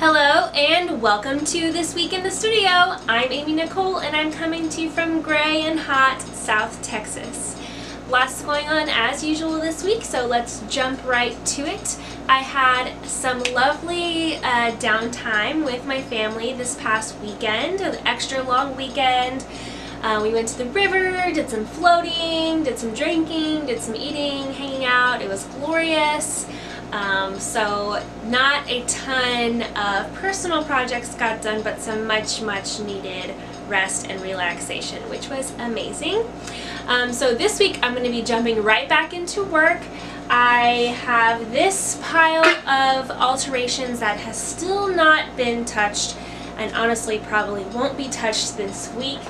Hello and welcome to This Week in the Studio. I'm Amy Nicole and I'm coming to you from gray and hot South Texas. Lots going on as usual this week, so let's jump right to it. I had some lovely downtime with my family this past weekend, an extra long weekend. We went to the river, did some floating, did some drinking, did some eating, hanging out. It was glorious. So not a ton of personal projects got done, but some much needed rest and relaxation, which was amazing. So this week I'm going to be jumping right back into work. I have this pile of alterations that has still not been touched, and honestly probably won't be touched this week.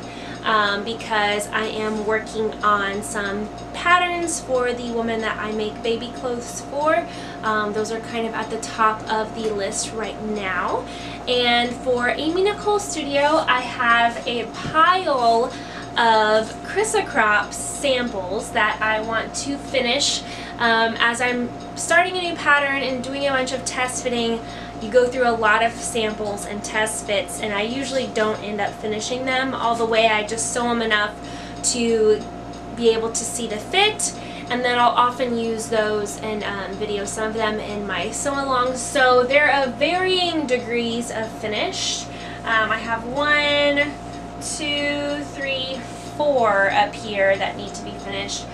Because I am working on some patterns for the woman that I make baby clothes for. Those are kind of at the top of the list right now. And for Amy Nicole Studio, I have a pile of Krissa Crop samples that I want to finish. As I'm starting a new pattern and doing a bunch of test fitting, you go through a lot of samples and test fits, and I usually don't end up finishing them all the way. I just sew them enough to be able to see the fit, and then I'll often use those and video some of them in my sew-alongs. So they're of varying degrees of finish. I have 1, 2, 3, 4 up here that need to be finished.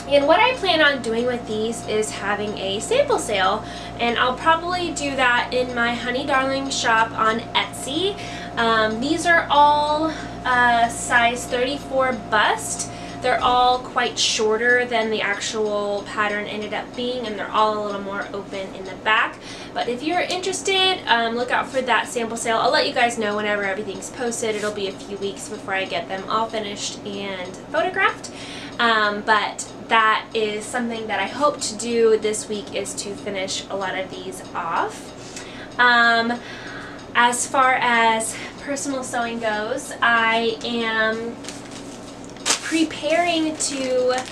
And what I plan on doing with these is having a sample sale, and I'll probably do that in my Honey Darling shop on Etsy. These are all size 34 bust. They're all quite shorter than the actual pattern ended up being, and they're all a little more open in the back. But if you're interested, look out for that sample sale. I'll let you guys know whenever everything's posted. It'll be a few weeks before I get them all finished and photographed. But that is something that I hope to do this week, is to finish a lot of these off. As far as personal sewing goes, I am preparing to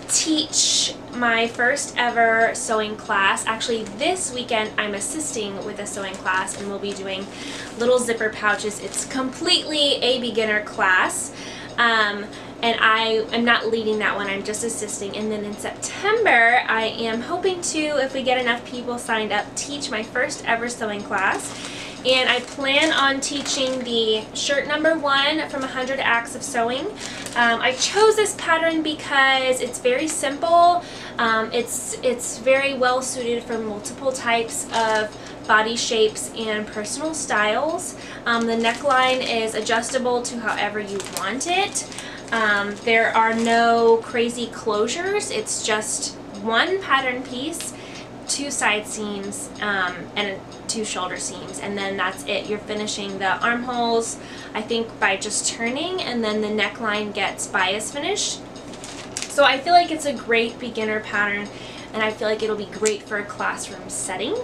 teach my first ever sewing class. Actually, this weekend I'm assisting with a sewing class, and we'll be doing little zipper pouches. It's completely a beginner class. And I am not leading that one, I'm just assisting. And then in September, I am hoping to, if we get enough people signed up, teach my first ever sewing class. And I plan on teaching the shirt number 1 from 100 Acts of Sewing. I chose this pattern because it's very simple. It's very well suited for multiple types of body shapes and personal styles. The neckline is adjustable to however you want it. There are no crazy closures. It's just one pattern piece, 2 side seams, and 2 shoulder seams, and then that's it. You're finishing the armholes, I think, by just turning, and then the neckline gets bias finished. So I feel like it's a great beginner pattern, and I feel like it'll be great for a classroom setting.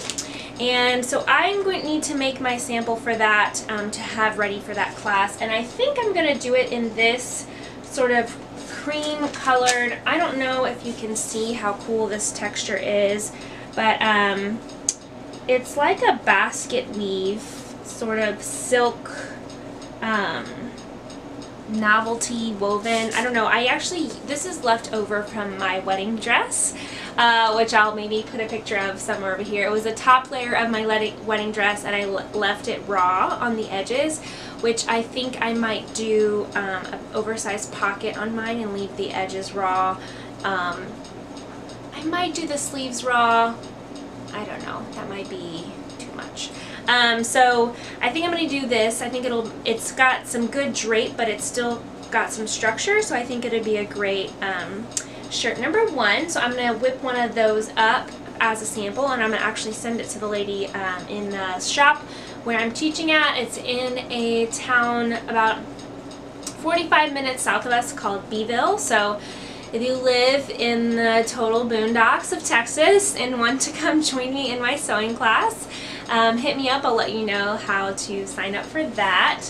And so I'm going to need to make my sample for that to have ready for that class, and I think I'm going to do it in this sort of cream colored. I don't know if you can see how cool this texture is, but it's like a basket weave sort of silk novelty woven. I don't know, this is left over from my wedding dress, which I'll maybe put a picture of somewhere over here. It was a top layer of my wedding dress, and I left it raw on the edges, which I think I might do an oversized pocket on mine and leave the edges raw. I might do the sleeves raw. I don't know, that might be too much. So I think I'm going to do this. I think it's got some good drape, but it's still got some structure, so I think it'd be a great shirt number 1. So I'm going to whip one of those up as a sample, and I'm going to actually send it to the lady in the shop where I'm teaching at. It's in a town about 45 minutes south of us called Beeville. So if you live in the total boondocks of Texas and want to come join me in my sewing class, hit me up. I'll let you know how to sign up for that.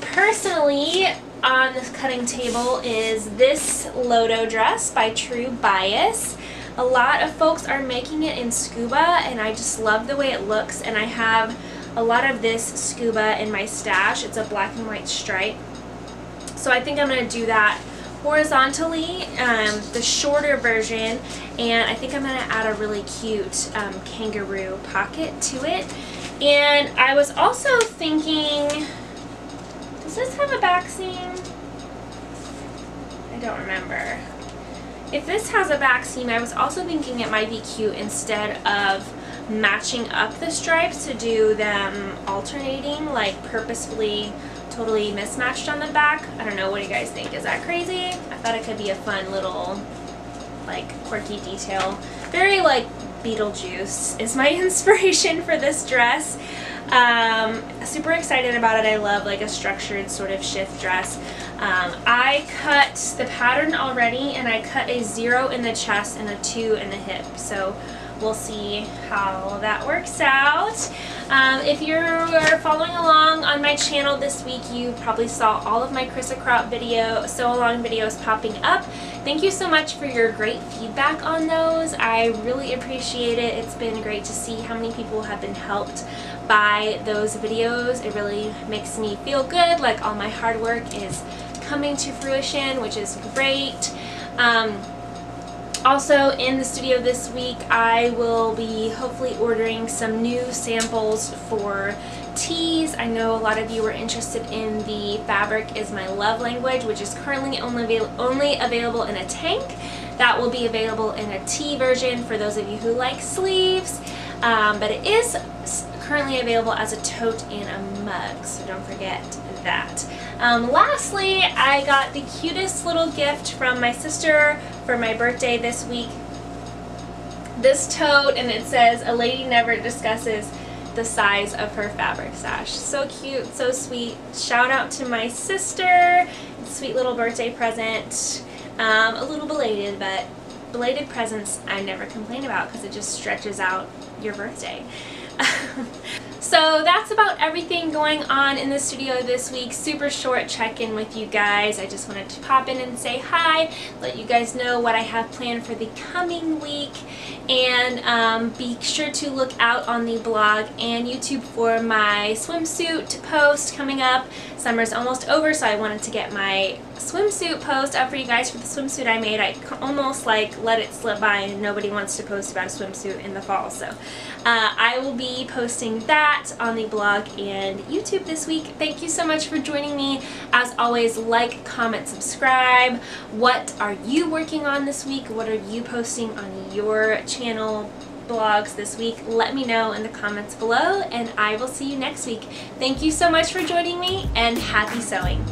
Personally, on this cutting table is this Lodo dress by True Bias. A lot of folks are making it in scuba, and I just love the way it looks, and I have a lot of this scuba in my stash. It's a black and white stripe. So I think I'm going to do that horizontally, the shorter version, and I think I'm going to add a really cute kangaroo pocket to it. And I was also thinking, does this have a back seam? I don't remember. If this has a back seam, I was also thinking it might be cute instead of matching up the stripes to do them alternating, like purposefully totally mismatched on the back. I don't know, what do you guys think? Is that crazy? I thought it could be a fun little like quirky detail. Very like Beetlejuice is my inspiration for this dress. Super excited about it. I love like a structured sort of shift dress. I cut the pattern already, and I cut a 0 in the chest and a 2 in the hip, so we'll see how that works out. If you're following along on my channel this week, you probably saw all of my Krissa Crop sew along videos popping up. Thank you so much for your great feedback on those. I really appreciate it. It's been great to see how many people have been helped by those videos. It really makes me feel good, like all my hard work is coming to fruition, which is great. Also in the studio this week, I will be hopefully ordering some new samples for tees. I know a lot of you were interested in the Fabric is My Love Language, which is currently only available in a tank. That will be available in a tee version for those of you who like sleeves, but it is currently available as a tote and a mug, so don't forget that. Lastly, I got the cutest little gift from my sister for my birthday this week. This tote, and it says, "A lady never discusses the size of her fabric stash." So cute, so sweet. Shout out to my sister. Sweet little birthday present. A little belated, but belated presents I never complain about because it just stretches out your birthday. So that's about everything going on in the studio this week. Super short check-in with you guys. I just wanted to pop in and say hi, let you guys know what I have planned for the coming week, and be sure to look out on the blog and YouTube for my swimsuit post coming up. Summer's almost over, so I wanted to get my swimsuit post up for you guys for the swimsuit I made. I almost like let it slip by and nobody wants to post about a swimsuit in the fall, so I will be posting that on the blog and YouTube this week. Thank you so much for joining me. As always, like, comment, subscribe. What are you working on this week? What are you posting on your channel blogs this week? Let me know in the comments below, and I will see you next week. Thank you so much for joining me, and happy sewing!